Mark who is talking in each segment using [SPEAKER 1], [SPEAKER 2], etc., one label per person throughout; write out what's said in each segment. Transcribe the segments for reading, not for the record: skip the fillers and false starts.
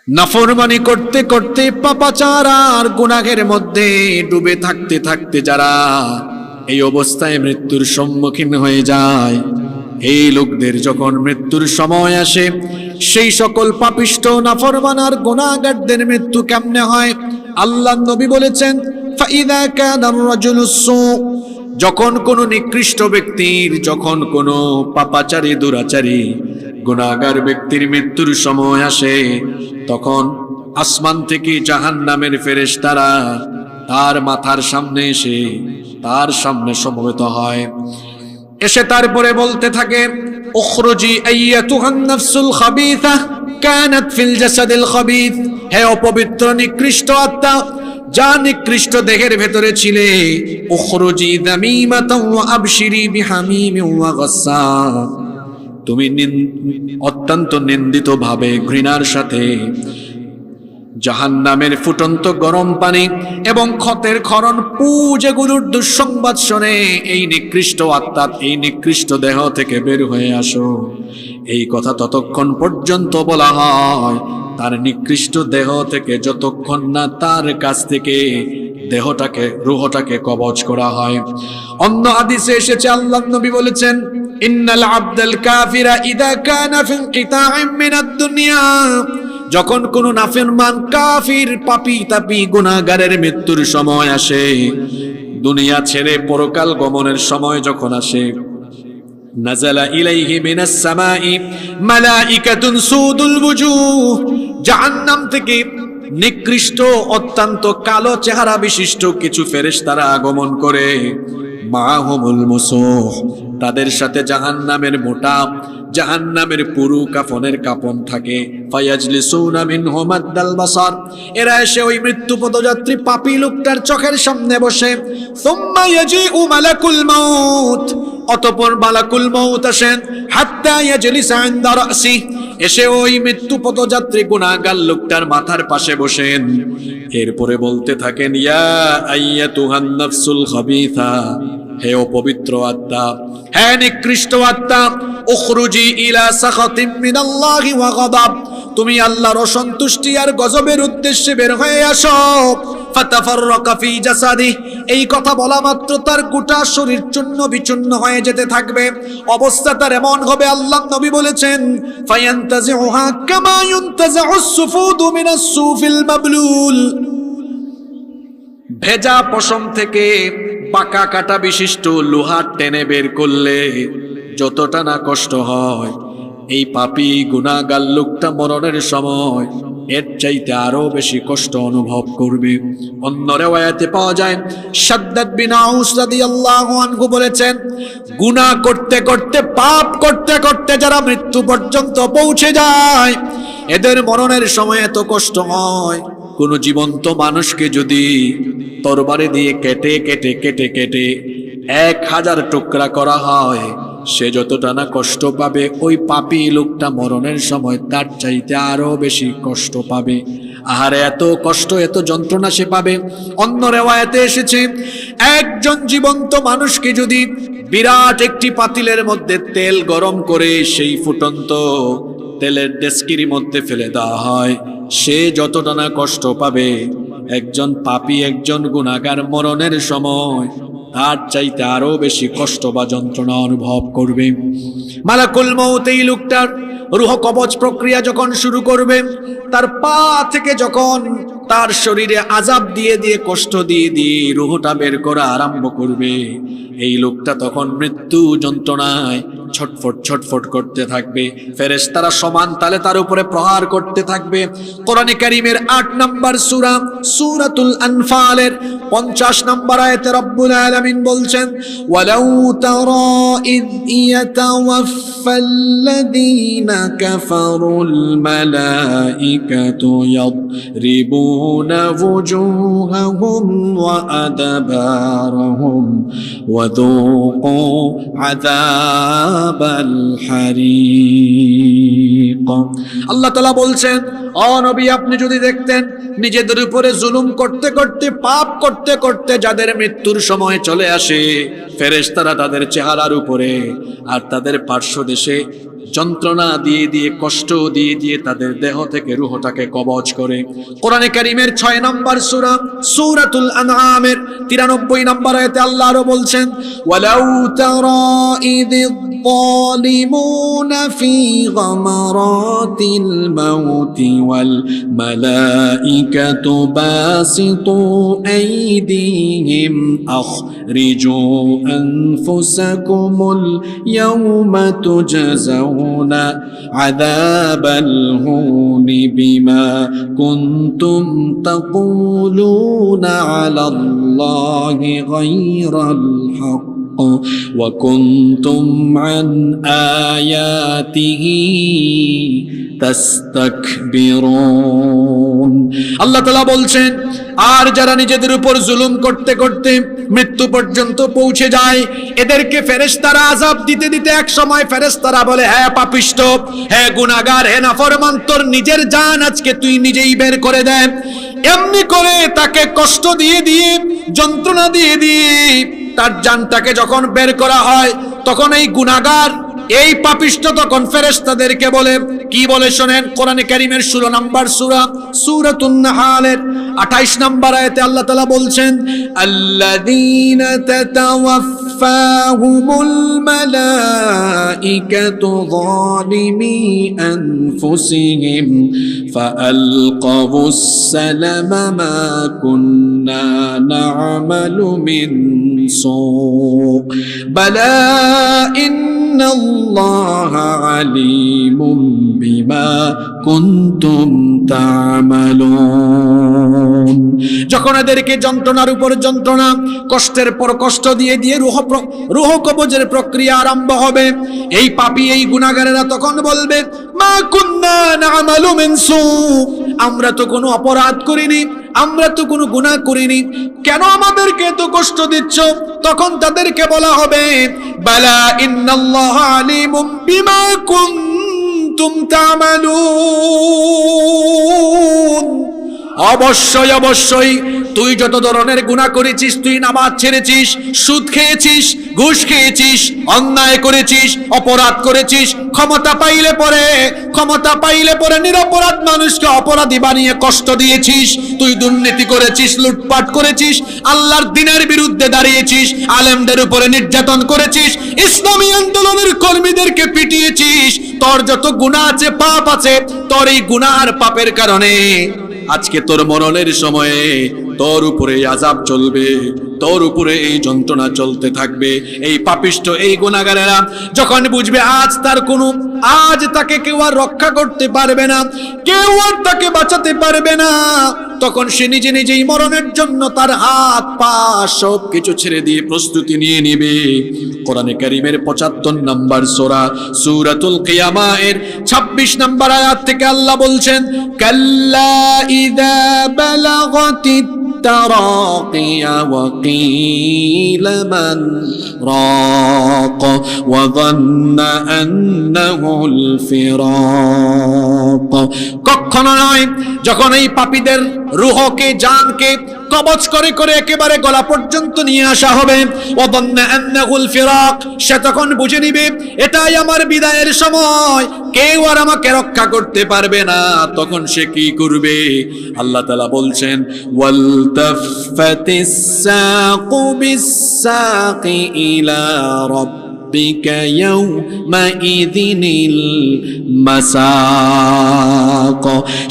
[SPEAKER 1] নাফরমানি করতে করতে পাপাচার আর গুনাহের মধ্যে ডুবে থাকতে থাকতে যারা এই অবস্থায় মৃত্যুর সম্মুখীন হয়ে যায়, এই লোকদের যখন মৃত্যুর সময় আসে, সেই সকল পাপিষ্ঠ নাফরমান আর গুনাহগারদের মৃত্যু কেমনে হয়? আল্লাহ নবী বলেছেন, ফাইদা কানার রাজুলুস সু, যখন কোনো নিকৃষ্ট ব্যক্তির, যখন কোনো পাপাচারী দুরাচারী গুনাহগার ব্যক্তির মৃত্যুর সময় আসে, তখন আসমান থেকে জাহান্নামের ফেরেশতারা তার মাথার সামনে এসে তার সামনে সমবেত হয়। এসে তারপরে বলতে থাকে, উখরুজি আইয়াতুহান নাফসুল খাবিথা কানাত ফিল জাসাদিল খাবিথ, হে অপবিত্র নিকৃষ্ট আত্মা, যা নিকৃষ্ট দেহের ভেতরে ছিলে, উখরুজি দামিমাতান ওয়া আবশিরি বিহামিমিন ওয়া গাসসাক, তুমি অত্যন্ত নিন্দিত ভাবে ঘৃণার সাথে জাহান্নামের ফুটন্ত গরম পানি এবং ক্ষতের ক্ষরণ পু যেগুলোর দুঃসংবাদ শুনে এই নিকৃষ্ট আত্মা, এই নিকৃষ্ট দেহ থেকে বের হয়ে আসো, এই কথা ততক্ষণ পর্যন্ত বলা হয় তার নিকৃষ্ট দেহ থেকে, যতক্ষণ না তার কাছ থেকে দেহটাকে, রূহটাকে কবজ করা হয়। অন্য হাদিসে এসেছে, আল্লাহর নবী বলেছেন, ইন্নাল আবদাল কাফিরা ইদা কানা ফি ইনকিতাইম মিনাদ দুনিয়া, যখন কোন নাফরমান কাফির পাপী তাপী গুনাহগারের মৃত্যুর সময় আসে, দুনিয়া ছেড়ে পরকাল গমনের সময় যখন আসে, নাযালা ইলাইহি মিনাস সামাই মালাইকাতুন সুদুল বুজুহ, জাহান্নাম থেকে নিকৃষ্ট অত্যন্ত কালো চেহারা বিশিষ্ট কিছু ফেরেশতারা আগমন করে, মাহুমুল মুসুহ, তাদের সাথে জাহান্নামের মোটা, জাহান্নামের পুরু কাফনের কাপন থাকে, ফায়াজলিসুনা মিনহু মাদ্দাল বাসার, এরা এসে ওই মৃত্যু পদযাত্রী পাপী লোকটার চোখের সামনে বসে, সুম্মা ইয়াজিউ মালাকুল মাউত, অতঃপর মালাকুল মাউত আসেন, হাত্তা ইয়াজলিসা ইনদা রাসি, এসে ওই মৃত্যু পদযাত্রী গুনাহগার লোকটার মাথার পাশে বসেন। এরপরে বলতে থাকেন, ইয়া আইয়াতুহান নাফসুল খাবিথা, হে অপবিত্র আত্মা, হে নিকৃষ্ট আত্মা, উখরুজি ইলা সাখাতিম মিনাল্লাহি ওয়া গাদাব, তুমি আল্লাহর অসন্তুষ্টি আর গজবের উদ্দেশ্যে বের হয়ে আসো। ফাতাফাররাকা ফি জাসাদি, এই কথা বলা মাত্র তার গোটা শরীর চূর্ণ বিচূর্ণ হয়ে যেতে থাকবে, অবস্থা তার এমন হবে, আল্লাহর নবী বলেছেন, ফায়ান্তাজিউহা কামা ইউনতাজিউস সুফুদু মিনাস সুফিল মাবলুল, ভেজা পশম থেকে পাকা কাটা বিশিষ্ট লোহা টেনে বের করলে যতটা না কষ্ট হয়, এই পাপী গুনাহগার লোকটা মরণের সময় এর চাইতে আরো বেশি কষ্ট অনুভব করবে। অন্য রিওয়ায়াতে পাওয়া যায়, শাদ্দাদ বিন আউস রাদিয়াল্লাহু আনহু বলেছেন, গুনাহ করতে করতে, পাপ করতে করতে যারা মৃত্যু পর্যন্ত পৌঁছে যায়, এদের মরণের সময় এত কষ্ট হয়, কোন জীবন্ত মানুষকে যদি তরবারি দিয়ে কেটে কেটে কেটে কেটে 1000 টুকরা করা হয়, সে যতটা না কষ্ট পাবে, ওই পাপী লোকটা মরণের সময় তার চাইতে আরো বেশি কষ্ট পাবে। আহারে, এত কষ্ট, এত যন্ত্রণা সে পাবে। অন্য রিওয়ায়াতে এসেছে, একজন জীবন্ত মানুষকে যদি বিরাট একটি পাতিলের মধ্যে তেল গরম করে সেই ফুটন্ত তেলের ডেস্কির মধ্যে ফেলে দেওয়া হয়, সে যতটা না কষ্ট পাবে, একজন পাপী, একজন গুনাহগার মরণের সময় তার চাইতে আরো বেশি কষ্ট বা যন্ত্রণা অনুভব করবে। মালাকুল মউত এই লোকটার রূহ কবজ প্রক্রিয়া যখন শুরু করবে, তার পা থেকে যখন তার শরীরে আযাব দিয়ে দিয়ে, কষ্ট দিয়ে দিয়ে রূহটা বের করা আরম্ভ করবে, এই লোকটা তখন মৃত্যু যন্ত্রণায় ছটফট ছটফট করতে থাকবে। ফেরেশতারা সমান তালে তার উপরে প্রহার করতে থাকবে। কোরআনে কারীমের 8 নম্বর সূরা, সূরাতুল আনফালের 50 নম্বর আয়াতে রব্বুল আলামিন বলছেন, ওয়ালাউ তারা ইয ইয়াতাওয়াফফাল্লাযীনা কাফারুল মালাইকাতু ইয়াদরিবুনা ওয়ুজুহাহুম ওয়া আদবারহুম ওয়া যুকু আযাবাল হারিক। আল্লাহ তাআলা বলছেন, ও নবী, আপনি যদি দেখতেন নিজেদের উপরে জুলুম করতে করতে, পাপ করতে করতে যাদের মৃত্যুর সময় চলে আসে, ফেরেশতারা তাদের চেহারার উপরে আর তাদের পার্শ্ব দেশে যন্ত্রণা দিয়ে দিয়ে কষ্ট দিয়ে দিয়ে তাদের দেহ থেকে রূহটাকে কবজ করে। কোরআনে কারীমের 6 নম্বর সূরা সূরাতুল আনআমের 93 নম্বর আয়াতে আল্লাহ আরো বলছেন, ওয়ালাউ তারা ইযিয যালিমুনা ফি গামারাতিল মাউতি ওয়াল মালাইকাতু বাসিতু আইদিহিম আখরিজু আনফুসাকুমুল ইয়াওমা তুজজাউনা আযাবাল হুনি বিমা কুনতুম তাকুলুনা আলাল্লাহি গায়রাল হক وكنتم عن آياته تستكبرون। আল্লাহ তাআলা বলছেন, আর যারা নিজেদের উপর জুলুম করতে করতে মৃত্যু পর্যন্ত পৌঁছে যায়, এদেরকে ফেরেশতারা আযাব দিতে দিতে এক সময় ফেরেশতারা বলে, হ্যাঁ পাপিষ্ঠ, হ্যাঁ গুনাহগার, হ্যাঁ নাফরমান, তোর নিজের জান আজকে তুই নিজেই বের করে দে। এমনি করে তাকে কষ্ট দিয়ে দিয়ে যন্ত্রণা দিয়ে দিয়ে তার জানটাকে যখন বের করা হয়, তখন এই গুনাহগার, এই পাপিষ্ঠ তখন ফেরেশতাদেরকে বলে, কি বলে শোনেন। কোরআনে কারীমের 16 নম্বর সূরা সূরাতুন নাহালের 28 নম্বর আয়াতে আল্লাহ তাআলা বলছেন, আল্লাযীনা তাতাওয়াফফাহুমুল মালাইকাতু যালিমি আনফুসিহিম ফাআলকাউস সালামা মা কুন্না না'মালু মিন সূ বালা ইন্নাল্লাহা আলীমুম বিমা কুনতুম তা'মালুন। যখন এদেরকে যন্ত্রণার উপর যন্ত্রণা, কষ্টের পর কষ্ট দিয়ে দিয়ে রূহ কবজের প্রক্রিয়া আরম্ভ হবে, এই পাপী এই গুনাহগারেরা তখন বলবে, মা কুন্না না'মালু মিন সূ, আমরা তো কোনো অপরাধ করিনি, আমরা তো কোনো গুনাহ করিনি, কেন আমাদেরকে এত কষ্ট দিচ্ছ? তখন তাদেরকে বলা হবে, বালা ইন্নাল্লাহা আলীমুম বিমা কুনতুম তা'মালুন। অবশ্যই অবশ্যই তুই যত ধরনের গুনাহ করেছিস, তুই নামাজ ছেড়েছিস, সুদ খেয়েছিস, ঘুষ খেয়েছিস, অন্যায় করেছিস, অপরাধ করেছিস, ক্ষমতা পাইলে পরে নিরপরাধ মানুষকে অপরাধী বানিয়ে কষ্ট দিয়েছিস, তুই দুর্নীতি করেছিস, লুটপাট করেছিস, আল্লাহর দ্বীনের বিরুদ্ধে দাঁড়িয়েছিস, আলেমদের উপরে নির্যাতন করেছিস, ইসলামী আন্দোলনের কর্মীদেরকে পিটিয়েছিস, তোর যত গুনাহ আছে, পাপ আছে, তোর এই গুনাহ আর পাপের কারণে আজকে তোর মরণের সময়ে তোর উপরে আযাব চলবে, তোর উপরে এই যন্ত্রণা চলতে থাকবে। এই পাপিষ্ঠ এই গুনাহগারেরা যখন বুঝবে আজ তাকে কেউ আর রক্ষা করতে পারবে না, কেউ আর তাকে বাঁচাতে পারবে না, তখন সে নিজে নিজেই মরণের জন্য তার হাত পা সব কিছু ছেড়ে দিয়ে প্রস্তুতি নিয়ে নেবে। কোরআনে কারীমের 75 নম্বর সূরা সূরাতুল কিয়ামা এর 26 নম্বর আয়াত থেকে আল্লাহ বলছেন, কাল্লা ইযা বালাগাতিত التراقي وقيل من راق وظن أنه الفراق। কখনো নয়, যখন এই পাপীদের রূহকে, জানকে কবজ করে করে একেবারে গলা পর্যন্ত নিয়ে আসা হবে, وظن أنه الفراق, সে তখন বুঝে নিবে এটাই আমার বিদায়ের সময়, কেউ আর আমাকে রক্ষা করতে পারবে না। তখন সে কি করবে? আল্লাহ তাআলা বলছেন, ওয়ালতাফাতিস সাকু বিস-সাকি ইলা রাব্বিকা ইয়াওমাইযিনিল মাসাক।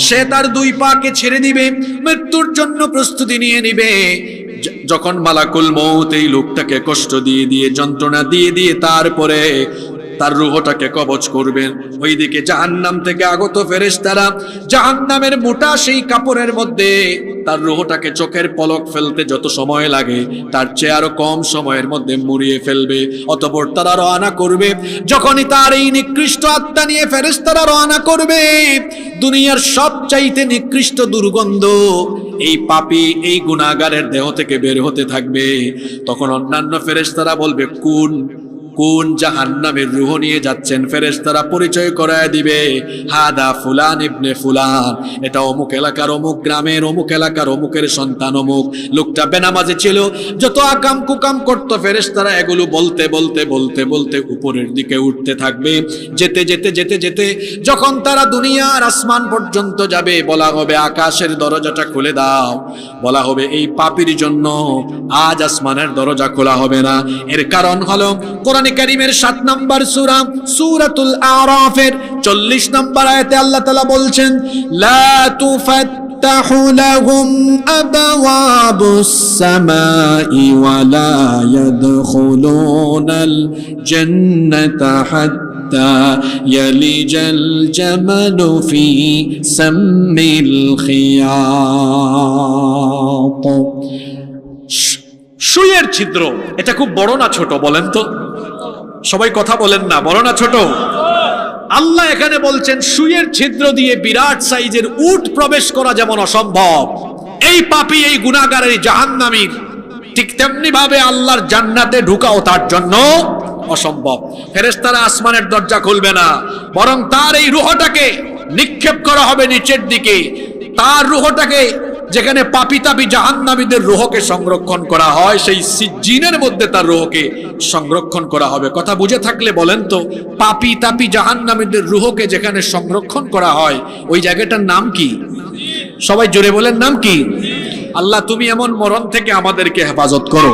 [SPEAKER 1] সে তার দুই পাকে ছেড়ে দিবে, মৃত্যুর জন্য প্রস্তুতি নিয়ে নিবে। যখন মালাকুল মউত এই লোকটাকে কষ্ট দিয়ে দিয়ে, যন্ত্রণা দিয়ে দিয়ে তারপরে তার রূহটাকে কবজ করবেন, ওইদিকে জাহান্নাম থেকে আগত ফেরেশতারা জাহান্নামের মোটা সেই কাপড়ের মধ্যে তার রূহটাকে চোখের পলক ফেলতে যত সময় লাগে, তার চেয়ে আরো কম সময়ের মধ্যে মুড়িয়ে ফেলবে। অতঃপর তারা রওনা করবে। যখনই তার এই নিকৃষ্ট আত্মা নিয়ে ফেরেশতারা রওনা করবে, দুনিয়ার সবচাইতে নিকৃষ্ট দুর্গন্ধ এই পাপী এই গুনাহগারের দেহ থেকে বের হতে থাকবে। তখন অন্যান্য ফেরেশতারা বলবে, কোন কোন জাহান্নামের রূহ নিয়ে যাচ্ছেন ফেরেশতারা পরিচয় করায় দিবে, হাদা ফুলান ইবনে ফুলান, এটা অমুক এলাকার অমুক গ্রামের অমুক এলাকার অমুকের সন্তান অমুক। লোকটা বেনামাজি ছিল, যত আকাম কুকাম করতো ফেরেশতারা এগুলো বলতে বলতে বলতে বলতে উপরের দিকে উঠতে থাকবে। যেতে যেতে যেতে যেতে যখন তারা দুনিয়ার আসমান পর্যন্ত যাবে, বলা হবে আকাশের দরজাটা খুলে দাও। বলা হবে এই পাপীর জন্য আজ আসমানের দরজা খোলা হবে না। এর কারণ হলো কোরআনে কারীমের 7 নম্বর সূরা সূরাতুল আরাফের 40 নম্বর আয়াতে আল্লাহ তাআলা বলছেন, লা তুফাত্তাহু লাহুম আবওয়াবুস সামাই ওয়া লা ইয়াদখুলুনাল জান্নাতা হাত্তা ইয়ালিজাল জামালু ফি সাম্মিল খিয়াত। সুইয়ের ছিদ্র এটা খুব বড় না ছোট বলেন তো? সবাই কথা বলেন না, বড় না ছোট? আল্লাহ এখানে বলছেন সুইয়ের ছিদ্র দিয়ে বিরাট সাইজের উট প্রবেশ করা যেমন অসম্ভব, এই পাপী এই গুনাহগার এই জাহান্নামীর ঠিক তেমনি ভাবে আল্লাহর জান্নাতে ঢুকাও তার জন্য অসম্ভব। ফেরেশতারা আসমানের দরজা খুলবে না, বরং তার এই রূহটাকে নিক্ষেপ করা হবে নিচের দিকে। তার রূহটাকে যেখানে পাপী তাপী জাহান্নামীদের রূহকে সংরক্ষণ করা হয়, সেই সিজ্জিনের মধ্যে তার রূহকে সংরক্ষণ করা হবে। কথা বুঝে থাকলে বলেন তো, পাপী তাপী জাহান্নামীদের রূহকে যেখানে সংরক্ষণ করা হয় ওই জায়গাটার নাম কি? সবাই জোরে বলেন, নাম কি? আল্লাহ তুমি এমন মরণ থেকে আমাদেরকে হেফাজত করো।